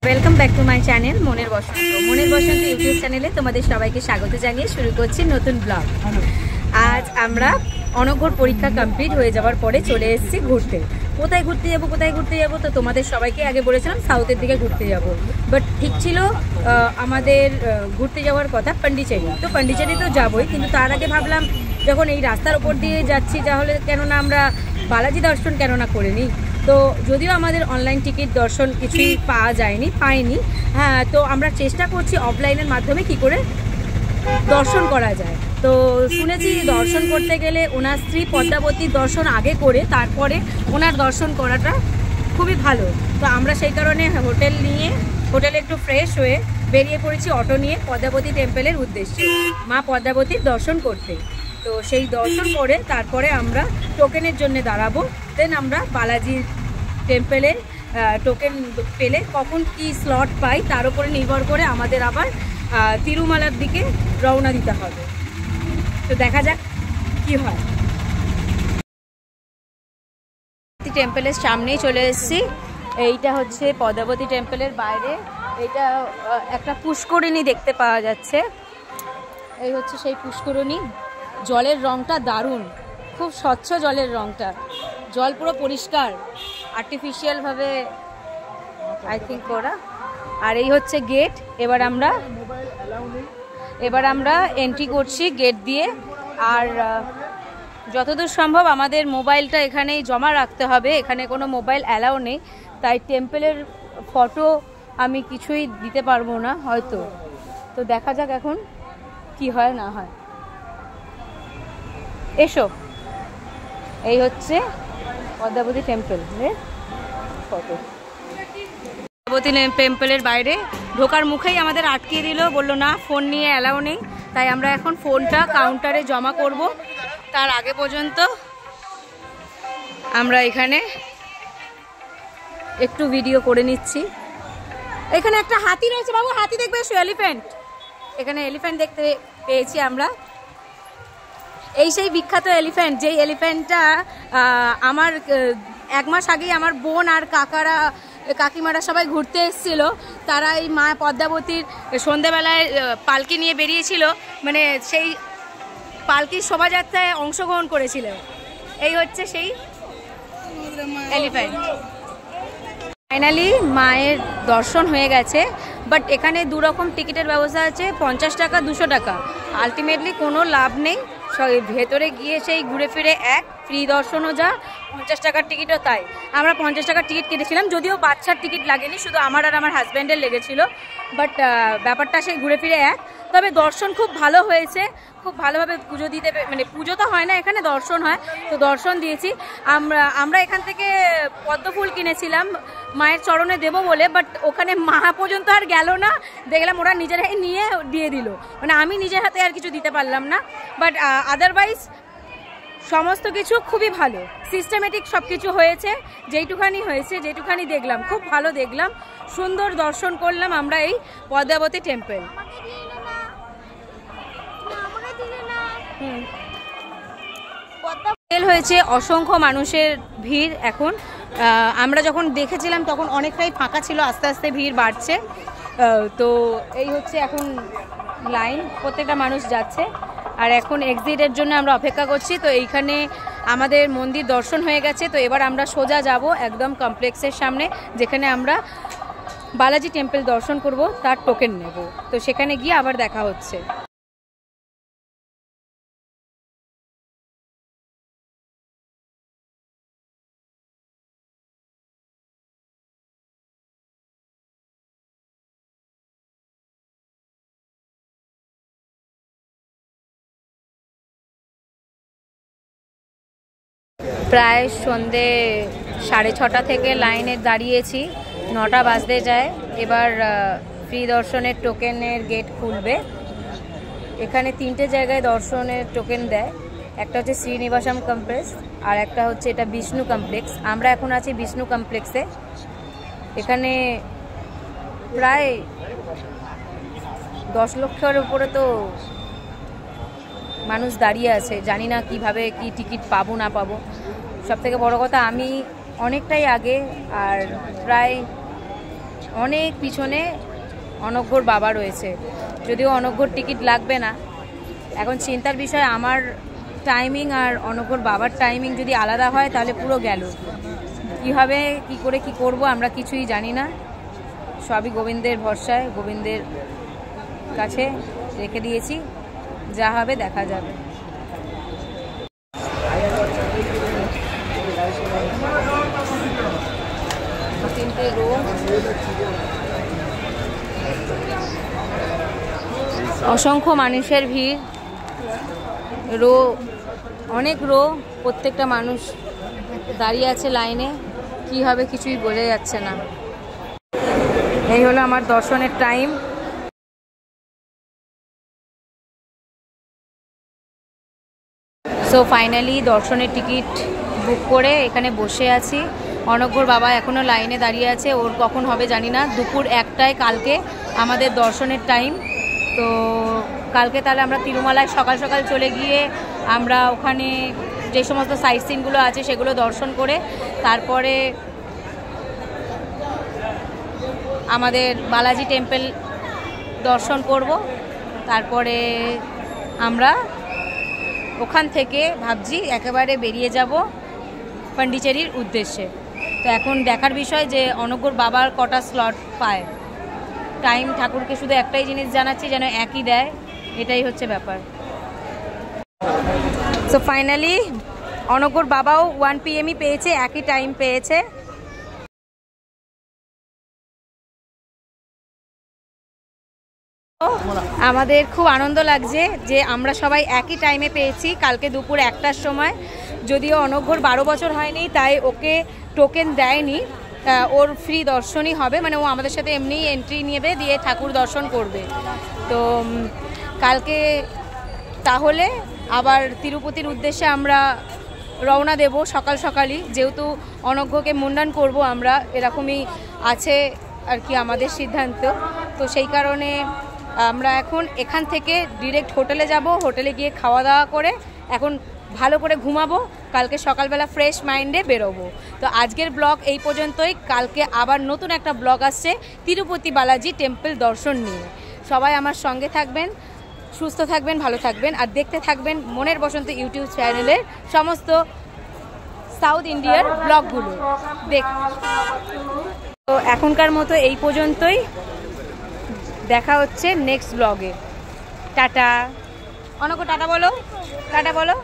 Welcome back to my channel মনের বসন্ত। মনের বসন্ত YouTube চ্যানেলে তোমাদের সবাইকে স্বাগত জানিয়ে শুরু করছি নতুন ব্লগ। আজ আমরা অনঘর পরীক্ষা কমপ্লিট হয়ে যাওয়ার পরে চলে এসেছি ঘুরতে। কোথায় ঘুরতে যাবো তো তোমাদের সবাইকে আগে বলেছিলাম সাউথের দিকে ঘুরতে যাব, বাট ঠিক ছিল আমাদের ঘুরতে যাওয়ার কথা পন্ডিচেরি। তো পন্ডিচেরি তো যাবোই, কিন্তু তার আগে ভাবলাম যখন এই রাস্তার ওপর দিয়ে যাচ্ছি তাহলে কেননা আমরা বালাজি দর্শন কেননা করে নিই। তো যদিও আমাদের অনলাইন টিকিট দর্শন কিছুই পাইনি, হ্যাঁ, তো আমরা চেষ্টা করছি অফলাইনের মাধ্যমে কি করে দর্শন করা যায়। তো শুনেছি দর্শন করতে গেলে ওনার স্ত্রী পদ্মাবতীর দর্শন আগে করে তারপরে ওনার দর্শন করাটা খুবই ভালো। তো আমরা সেই কারণে হোটেলে একটু ফ্রেশ হয়ে বেরিয়ে পড়েছি অটো নিয়ে পদ্মাবতী টেম্পলের উদ্দেশ্যে, মা পদ্মাবতীর দর্শন করতে। তো সেই দর্শন করে তারপরে আমরা টোকেনের জন্য দাঁড়াবো। দেন আমরা বালাজির টেম্পলের টোকেন পেলে কখন কি স্লট পাই তার উপরে নির্ভর করে আমাদের আবার তিরুমালার দিকে রওনা দিতে হবে। তো দেখা যাক কি হয়। টেম্পলের সামনেই চলে এসেছি। এইটা হচ্ছে পদ্মাবতী টেম্পলের বাইরে, এটা একটা পুষ্করিণী দেখতে পাওয়া যাচ্ছে। এই হচ্ছে সেই পুষ্করিণী। জলের রংটা দারুণ, খুব স্বচ্ছ জলের রংটা, জল পুরো পরিষ্কার, আর্টিফিশিয়ালভাবে আই থিঙ্ক করা। আর এই হচ্ছে গেট। এবার আমরা এন্ট্রি করছি গেট দিয়ে। আর যতদূর সম্ভব আমাদের মোবাইলটা এখানেই জমা রাখতে হবে, এখানে কোনো মোবাইল অ্যালাউ নেই, তাই টেম্পলের ফটো আমি কিছুই দিতে পারবো না হয়তো। তো দেখা যাক এখন কি হয় না হয়। এসো, এই হচ্ছে পদ্মাবতী টেম্পলের ফটো। পদ্মাবতী টেম্পলের বাইরে ঢোকার মুখেই আমাদের আটকিয়ে দিল, বললো না ফোন নিয়ে অ্যালাউ নেই। তাই আমরা এখন ফোনটা কাউন্টারে জমা করব। তার আগে পর্যন্ত আমরা এখানে একটু ভিডিও করে নিচ্ছি। এখানে একটা হাতি রয়েছে, বাবু হাতি দেখবে এসো। এলিফ্যান্ট, এখানে এলিফ্যান্ট দেখতে পেয়েছি আমরা। এই সেই বিখ্যাত এলিফ্যান্ট, যেই এলিফ্যান্টটা আমার 1 মাস আগেই আমার বোন আর কাকিমারা সবাই ঘুরতে এসেছিল। তারা এই মা পদ্মাবতীর সন্ধেবেলায় পালকি নিয়ে বেরিয়েছিল, মানে সেই পালকির শোভাযাত্রায় অংশগ্রহণ করেছিল। এই হচ্ছে সেই এলিফ্যান্ট। ফাইনালি মায়ের দর্শন হয়ে গেছে, বাট এখানে 2 রকম টিকিটের ব্যবস্থা আছে, 50 টাকা 200 টাকা। আলটিমেটলি কোনো লাভ নেই, ভেতরে গিয়ে সেই ঘুরে ফিরে ফ্রি দর্শনও যা, 50 টাকার টিকিটও তাই। আমরা 50 টাকার টিকিট কেটেছিলাম, যদিও বাচ্চার টিকিট লাগেনি, শুধু আমার আর আমার হাজব্যান্ডের লেগেছিল। বাট ব্যাপারটা সেই ঘুরে ফিরে তবে দর্শন খুব ভালো হয়েছে, খুব ভালোভাবে পুজো দিতে, মানে পুজো তো হয় না এখানে, দর্শন হয়। তো দর্শন দিয়েছি আমরা এখান থেকে পদ্মফুল কিনেছিলাম মায়ের চরণে দেবো বলে, বাট ওখানে মা পর্যন্ত আর গেল না, দেখলাম ওরা নিজেরাই নিয়ে দিয়ে দিল, মানে আমি নিজের হাতে আর কিছু দিতে পারলাম না। বাট আদারওয়াইজ সমস্ত কিছু খুবই ভালো, সিস্টেমেটিক সব কিছু হয়েছে। যেটুখানি দেখলাম খুব ভালো দেখলাম, সুন্দর দর্শন করলাম আমরা এই পদ্মাবতী টেম্পল। হয়েছে অসংখ্য মানুষের ভিড়। এখন আমরা যখন দেখেছিলাম তখন অনেকটাই ফাঁকা ছিল, আস্তে আস্তে ভিড় বাড়ছে। তো এই হচ্ছে এখন লাইন, প্রত্যেকটা মানুষ যাচ্ছে। আর এখন এক্সিটের জন্য আমরা অপেক্ষা করছি। তো এইখানে আমাদের মন্দির দর্শন হয়ে গেছে। তো এবার আমরা সোজা যাব একদম কমপ্লেক্সের সামনে, যেখানে আমরা বালাজি টেম্পল দর্শন করব, তার টোকেন নেব। তো সেখানে গিয়ে আবার দেখা হচ্ছে। প্রায় সন্ধে 6:30 থেকে লাইনে দাঁড়িয়েছি, 9টা বাজতে যায়। এবার ফ্রি দর্শনের টোকেনের গেট খুলবে। এখানে 3টে জায়গায় দর্শনের টোকেন দেয়, একটা হচ্ছে শ্রীনিবাসম কমপ্লেক্স, আর একটা হচ্ছে এটা বিষ্ণু কমপ্লেক্স। আমরা এখন আছি বিষ্ণু কমপ্লেক্সে। এখানে প্রায় 10 লক্ষের উপরে তো মানুষ দাঁড়িয়ে আছে, জানি না কিভাবে কি টিকিট পাবো না পাবো। সবথেকে বড় কথা আমি অনেকটাই আগে, আর প্রায় অনেক পিছনে অনঘ্যর বাবা রয়েছে, যদিও অনঘ্যর টিকিট লাগবে না। এখন চিন্তার বিষয় আমার টাইমিং আর অনঘ্যর বাবার টাইমিং যদি আলাদা হয় তাহলে পুরো গেল। কীভাবে কী করে কি করব আমরা কিছুই জানি না, সবই গোবিন্দের ভরসায়, গোবিন্দের কাছে রেখে দিয়েছি, যা হবে দেখা যাবে। অসংখ্য মানুষের ভিড়, অনেক প্রত্যেকটা মানুষ দাঁড়িয়ে আছে লাইনে, কি হবে কিছুই বোঝা যাচ্ছে না। এই হলো আমার দর্শনের টাইম। সো ফাইনালি দর্শনের টিকিট বুক করে এখানে বসে আছি। অনঘ্যর বাবা এখনও লাইনে দাঁড়িয়ে আছে, ওর কখন হবে জানি না। দুপুর 1টায় কালকে আমাদের দর্শনের টাইম। তো কালকে তাহলে আমরা তিরুমালায় সকাল সকাল চলে গিয়ে আমরা ওখানে যে সমস্ত সাইট সিনগুলো আছে সেগুলো দর্শন করে তারপরে আমাদের বালাজি টেম্পল দর্শন করব। তারপরে আমরা ওখান থেকে ভাবছি একেবারে বেরিয়ে যাব পন্ডিচেরির উদ্দেশ্যে। তো এখন দেখার বিষয় যে অনঘ্যর বাবার কটা স্লট পায়। টাইম ঠাকুরকে শুধু একটাই জিনিস জানাচ্ছি, যেন একই দেয়, এটাই হচ্ছে ব্যাপার। সো ফাইনালি অনঘ্যর বাবাও 1 PM পেয়েছে, একই টাইম পেয়েছে। আমাদের খুব আনন্দ লাগছে যে আমরা সবাই একই টাইমে পেয়েছি কালকে দুপুর 1টার সময়। যদিও অনঘ্যর 12 বছর হয়নি, তাই ওকে টোকেন দেয়নি, ওর ফ্রি দর্শনই হবে, মানে ও আমাদের সাথে এমনিই এন্ট্রি নেবে, দিয়ে ঠাকুর দর্শন করবে। তো কালকে তাহলে আবার তিরুপতির উদ্দেশ্যে আমরা রওনা দেব সকাল সকালই, যেহেতু অনঘ্যকে মুন্ডন করব আমরা, এরকমই আছে আর কি আমাদের সিদ্ধান্ত। তো সেই কারণে আমরা এখন এখান থেকে ডিরেক্ট হোটেলে যাব, হোটেলে গিয়ে খাওয়া দাওয়া করে এখন ভালো করে ঘুমাবো, কালকে সকালবেলা ফ্রেশ মাইন্ডে বেরোবো। তো আজকের ব্লগ এই পর্যন্তই। কালকে আবার নতুন একটা ব্লগ আসছে তিরুপতি বালাজি টেম্পল দর্শন নিয়ে। সবাই আমার সঙ্গে থাকবেন, সুস্থ থাকবেন, ভালো থাকবেন, আর দেখতে থাকবেন মনের বসন্ত ইউটিউব চ্যানেলের সমস্ত সাউথ ইন্ডিয়ার ব্লগগুলো তো এখনকার মতো এই পর্যন্তই, দেখা হচ্ছে নেক্সট ব্লগে। টাটা। অনঘ্য টাটা বলো, টাটা বলো।